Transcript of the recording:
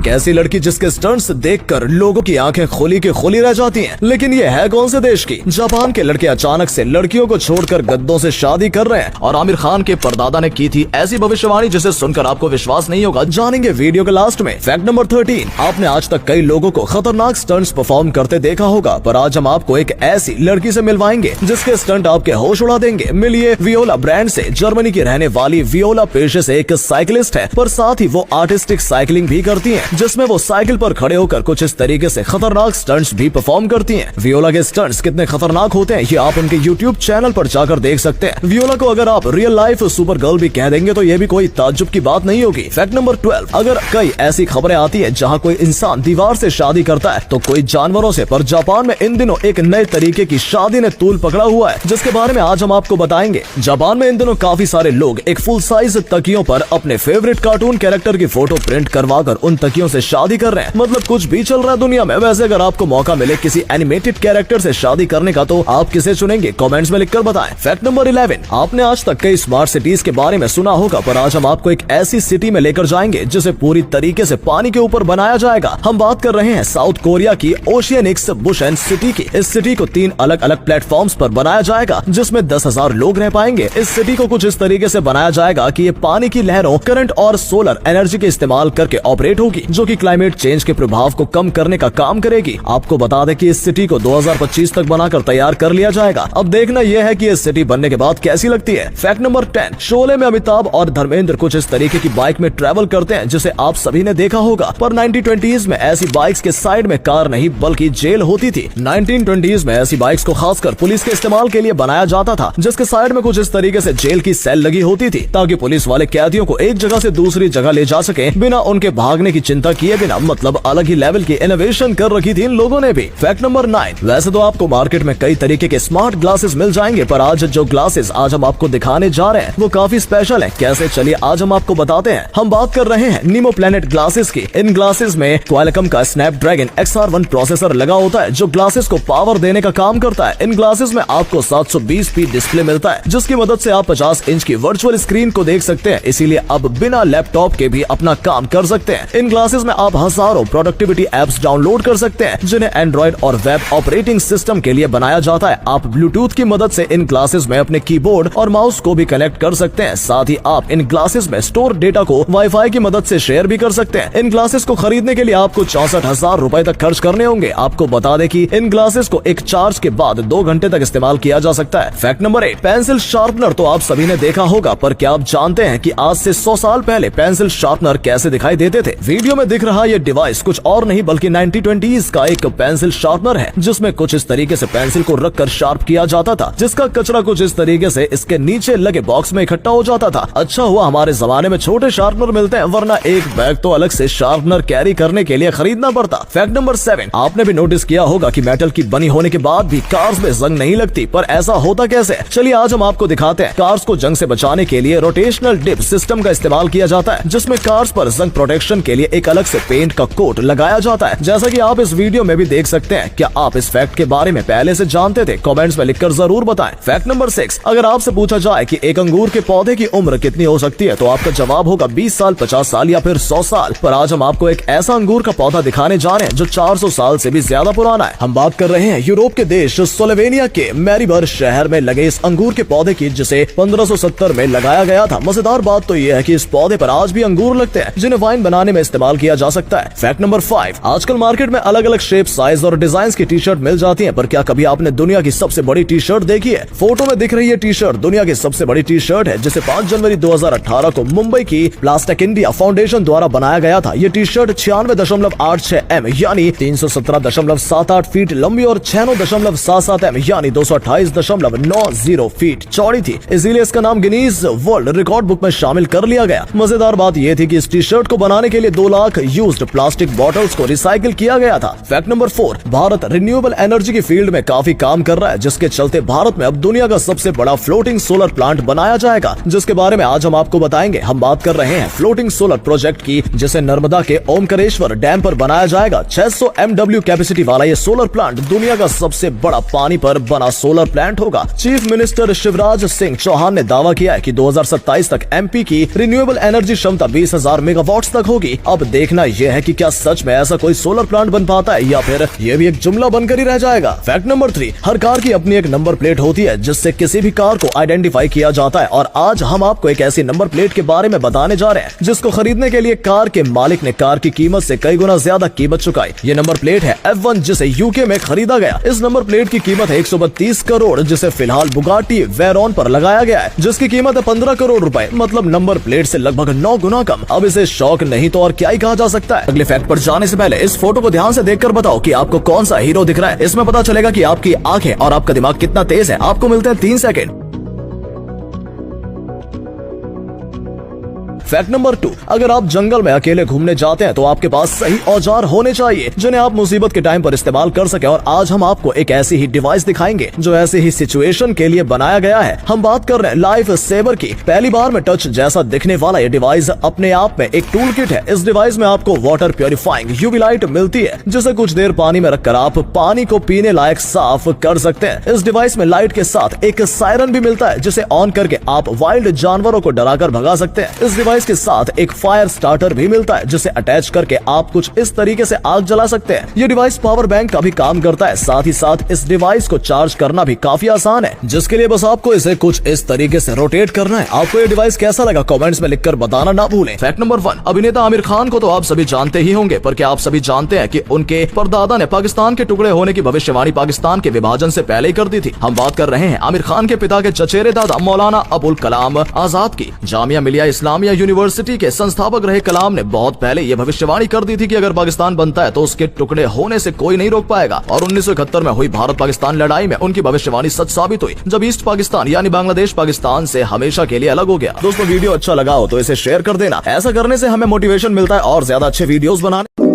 एक ऐसी लड़की जिसके स्टंट्स देखकर लोगों की आंखें खोली के खोली रह जाती हैं। लेकिन ये है कौन से देश की? जापान के लड़के अचानक से लड़कियों को छोड़कर गद्दों से शादी कर रहे हैं और आमिर खान के परदादा ने की थी ऐसी भविष्यवाणी जिसे सुनकर आपको विश्वास नहीं होगा। जानेंगे वीडियो के लास्ट में। फैक्ट नंबर 13, आपने आज तक कई लोगों को खतरनाक स्टंट्स परफॉर्म करते देखा होगा, पर आज हम आपको एक ऐसी लड़की से मिलवाएंगे जिसके स्टंट आपके होश उड़ा देंगे। मिलिए वियोला ब्रांड से। जर्मनी की रहने वाली वियोला पेशे से एक साइकिलिस्ट है, पर साथ ही वो आर्टिस्टिक साइकिलिंग भी करती हैं, जिसमें वो साइकिल पर खड़े होकर कुछ इस तरीके से खतरनाक स्टंट्स भी परफॉर्म करती हैं। वियोला के स्टंट्स कितने खतरनाक होते हैं ये आप उनके YouTube चैनल पर जाकर देख सकते हैं। वियोला को अगर आप रियल लाइफ सुपर गर्ल भी कह देंगे तो ये भी कोई ताज्जुब की बात नहीं होगी। फैक्ट नंबर 12, अगर कई ऐसी खबरें आती है जहाँ कोई इंसान दीवार से शादी करता है तो कोई जानवरों से, पर जापान में इन दिनों एक नए तरीके की शादी ने तूल पकड़ा हुआ है, जिसके बारे में आज हम आपको बताएंगे। जापान में इन दिनों काफी सारे लोग एक फुल साइज तकियों पर अपने फेवरेट कार्टून कैरेक्टर की फोटो प्रिंट करवाकर उन तकियों से शादी कर रहे हैं। मतलब कुछ भी चल रहा है दुनिया में। वैसे अगर आपको मौका मिले किसी एनिमेटेड कैरेक्टर से शादी करने का तो आप किसे चुनेंगे? कमेंट्स में लिखकर बताएं। फैक्ट नंबर 11, आपने आज तक कई स्मार्ट सिटीज के बारे में सुना होगा, पर आज हम आपको एक ऐसी सिटी में लेकर जाएंगे जिसे पूरी तरीके से पानी के ऊपर बनाया जाएगा। हम बात कर रहे हैं साउथ कोरिया की ओशियनिक्स बुश एंड सिटी की। इस सिटी को 3 अलग अलग प्लेटफॉर्म्स पर बनाया जाएगा जिसमें 10,000 लोग रह पाएंगे। इस सिटी को कुछ इस तरीके से बनाया जाएगा कि ये पानी की लहरों, करंट और सोलर एनर्जी के इस्तेमाल करके ऑपरेट होगी, जो कि क्लाइमेट चेंज के प्रभाव को कम करने का काम करेगी। आपको बता दें कि इस सिटी को 2025 तक बनाकर तैयार कर लिया जाएगा। अब देखना यह है कि इस सिटी बनने के बाद कैसी लगती है। फैक्ट नंबर 10, शोले में अमिताभ और धर्मेंद्र कुछ इस तरीके की बाइक में ट्रेवल करते हैं जिसे आप सभी ने देखा होगा, पर 1920s में ऐसी बाइक्स के साइड में कार नहीं बल्कि जेल होती थी। 1920s में ऐसी बाइक्स को खासकर पुलिस के इस्तेमाल के लिए बनाया जाता था, जिसके साइड में कुछ इस तरीके से जेल की सेल लगी होती थी ताकि पुलिस वाले कैदियों को एक जगह से दूसरी जगह ले जा सके बिना उनके भागने की चिंता किए बिना। मतलब अलग ही लेवल की इनोवेशन कर रखी थी इन लोगों ने भी। फैक्ट नंबर 9, वैसे तो आपको मार्केट में कई तरीके के स्मार्ट ग्लासेस मिल जाएंगे, पर आज जो ग्लासेस आज हम आपको दिखाने जा रहे हैं वो काफी स्पेशल है। कैसे, चलिए आज हम आपको बताते हैं। हम बात कर रहे हैं नीमो प्लैनेट ग्लासेस की। इन ग्लासेस में क्वालकॉम का स्नैपड्रैगन XR1 प्रोसेसर लगा होता है जो ग्लासेस को पावर देने का काम करता है। इन ग्लासेस में आपको 720p डिस्प्ले मिलता है जिसकी मदद से आप 50 इंच की वर्चुअल स्क्रीन को देख सकते हैं, इसीलिए अब बिना लैपटॉप के भी अपना काम कर सकते हैं। इन ग्लासेस में आप हजारों प्रोडक्टिविटी एप्स डाउनलोड कर सकते हैं जिन्हें एंड्रॉइड और वेब ऑपरेटिंग सिस्टम के लिए बनाया जाता है। आप ब्लूटूथ की मदद से इन ग्लासेस में अपने कीबोर्ड और माउस को भी कनेक्ट कर सकते हैं। साथ ही आप इन ग्लासेस में स्टोर डेटा को वाईफाई की मदद से शेयर भी कर सकते हैं। इन ग्लासेस को खरीदने के लिए आपको 64,000 रुपए तक खर्च करने होंगे। आपको बता दें कि इन ग्लासेस को एक चार्ज के बाद 2 घंटे तक इस्तेमाल किया जा सकता है। फैक्ट नंबर 8, पेंसिल शार्पनर तो आप सभी ने देखा होगा, पर क्या आप जानते हैं कि आज से 100 साल पहले पेंसिल शार्पनर कैसे दिखाई देते थे? वीडियो में दिख रहा ये डिवाइस कुछ और नहीं बल्कि 1920s का एक पेंसिल शार्पनर है, जिसमें कुछ इस तरीके से पेंसिल को रखकर शार्प किया जाता था, जिसका कचरा कुछ इस तरीके से इसके नीचे लगे बॉक्स में इकट्ठा हो जाता था। अच्छा हुआ हमारे जमाने में छोटे शार्पनर मिलते हैं, वरना एक बैग तो अलग से शार्पनर कैरी करने के लिए खरीदना पड़ता। फैक्ट नंबर 7, आपने भी नोटिस किया होगा कि मेटल की बनी होने के बाद भी कार्स में जंग नहीं लगती, पर ऐसा होता कैसे? चलिए आज हम आपको दिखाते हैं। कार्स को जंग से बचाने के लिए रोटेशनल डिप सिस्टम का इस्तेमाल किया जाता है, जिसमें कार्स पर जंग प्रोटेक्शन के लिए एक अलग से पेंट का कोट लगाया जाता है, जैसा कि आप इस वीडियो में भी देख सकते हैं। क्या आप इस फैक्ट के बारे में पहले से जानते थे? कमेंट्स में लिखकर जरूर बताएं। फैक्ट नंबर 6, अगर आपसे पूछा जाए कि एक अंगूर के पौधे की उम्र कितनी हो सकती है तो आपका जवाब होगा 20 साल, 50 साल या फिर 100 साल। पर आज हम आपको एक ऐसा अंगूर का पौधा दिखाने जा रहे हैं जो 400 साल से भी ज्यादा पुराना है। हम बात कर रहे हैं यूरोप के देश स्लोवेनिया के मैरीबर्ग शहर में लगे इस अंगूर के पौधे की, जिसे 1570 में लगाया गया था। मजेदार बात तो यह है कि इस पौधे पर आज भी अंगूर लगते हैं जिन्हें वाइन बनाने में इस्तेमाल किया जा सकता है। फैक्ट नंबर 5, आजकल मार्केट में अलग अलग शेप, साइज और डिजाइन की टी शर्ट मिल जाती है, पर क्या कभी आपने दुनिया की सबसे बड़ी टी शर्ट देखी है? फोटो में दिख रही है टी शर्ट दुनिया की सबसे बड़ी टी शर्ट है, जिसे 5 जनवरी 2018 को मुंबई की प्लास्टिक इंडिया फाउंडेशन द्वारा बनाया गया था। ये टी शर्ट 96.86 m यानी 317.78 फीट लंबी और 96.77 m यानी 228.90 फीट चौड़ी थी, इसीलिए इसका नाम गिनीज वर्ल्ड रिकॉर्ड बुक में शामिल कर लिया गया। मजेदार बात यह थी कि इस टी शर्ट को बनाने के लिए 2 लाख यूज्ड प्लास्टिक बॉटल्स को रिसाइकिल किया गया था। Fact number 4, Bharat renewable energy की फील्ड में काफी काम कर रहा है, जिसके चलते भारत में अब दुनिया का सबसे बड़ा फ्लोटिंग सोलर प्लांट बनाया जाएगा, जिसके बारे में आज हम आपको बताएंगे। हम बात कर रहे हैं फ्लोटिंग सोलर प्रोजेक्ट की, जिसे नर्मदा के ओमकारेश्वर डैम पर बनाया जाएगा। 600 MW कैपेसिटी वाला ये सोलर प्लांट दुनिया का सबसे बड़ा पानी पर बना सोलर प्लांट होगा। चीफ मिनिस्टर शिवराज सिंह चौहान ने दावा किया है कि 2027 तक MP की रिन्यूएबल एनर्जी क्षमता 20,000 मेगावाट्स तक होगी। अब देखना यह है कि क्या सच में ऐसा कोई सोलर प्लांट बन पाता है या फिर ये भी एक जुमला बनकर ही रह जाएगा। फैक्ट नंबर 3, हर कार की अपनी एक नंबर प्लेट होती है जिससे किसी भी कार को आइडेंटिफाई किया जाता है। और आज हम आपको एक ऐसी नंबर प्लेट के बारे में बताने जा रहे हैं जिसको खरीदने के लिए कार के मालिक ने कार की कीमत से कई गुना ज्यादा कीमत चुकाई। ये नंबर प्लेट है F1 जिसे यूके में खरीदा गया। इस नंबर प्लेट की कीमत है 132 करोड़ जिसे फिलहाल बुगाटी वेरॉन पर लगाया गया है जिसकी कीमत है 15 करोड़ रुपए, मतलब नंबर प्लेट से लगभग 9 गुना कम। अब इसे शौक नहीं तो और क्या ही कहा जा सकता है। अगले फैक्ट पर जाने से पहले इस फोटो को ध्यान से देखकर बताओ कि आपको कौन सा हीरो दिख रहा है। इसमें पता चलेगा कि आपकी आंखें और आपका दिमाग कितना तेज है। आपको मिलते हैं 3 सेकंड। फैक्ट नंबर 2, अगर आप जंगल में अकेले घूमने जाते हैं तो आपके पास सही औजार होने चाहिए जिन्हें आप मुसीबत के टाइम पर इस्तेमाल कर सके। और आज हम आपको एक ऐसी ही डिवाइस दिखाएंगे जो ऐसी ही सिचुएशन के लिए बनाया गया है। हम बात कर रहे हैं लाइफ सेवर की। पहली बार में टच जैसा दिखने वाला ये डिवाइस अपने आप में एक टूल किट है। इस डिवाइस में आपको वाटर प्योरीफाइंग यूवी लाइट मिलती है जिसे कुछ देर पानी में रखकर आप पानी को पीने लायक साफ कर सकते हैं। इस डिवाइस में लाइट के साथ एक सायरन भी मिलता है जिसे ऑन करके आप वाइल्ड जानवरों को डराकर भगा सकते हैं। इस डिवाइस के साथ एक फायर स्टार्टर भी मिलता है जिसे अटैच करके आप कुछ इस तरीके से आग जला सकते हैं। ये डिवाइस पावर बैंक का भी काम करता है। साथ ही साथ इस डिवाइस को चार्ज करना भी काफी आसान है जिसके लिए बस आपको इसे कुछ इस तरीके से रोटेट करना है। आपको ये डिवाइस कैसा लगा कमेंट्स में लिखकर बताना ना भूलें। फैक्ट नंबर 1, अभिनेता आमिर खान को तो आप सभी जानते ही होंगे, पर क्या आप सभी जानते हैं कि उनके परदादा ने पाकिस्तान के टुकड़े होने की भविष्यवाणी पाकिस्तान के विभाजन से पहले ही कर दी थी। हम बात कर रहे हैं आमिर खान के पिता के चचेरे दादा मौलाना अबुल कलाम आजाद की। जामिया मिलिया इस्लामिया यूनिवर्सिटी के संस्थापक रहे कलाम ने बहुत पहले ये भविष्यवाणी कर दी थी कि अगर पाकिस्तान बनता है तो उसके टुकड़े होने से कोई नहीं रोक पाएगा। और 1971 में हुई भारत पाकिस्तान लड़ाई में उनकी भविष्यवाणी सच साबित हुई जब ईस्ट पाकिस्तान यानी बांग्लादेश पाकिस्तान से हमेशा के लिए अलग हो गया। दोस्तों वीडियो अच्छा लगा हो तो इसे शेयर कर देना। ऐसा करने से हमें मोटिवेशन मिलता है और ज्यादा अच्छे वीडियोस बनाने।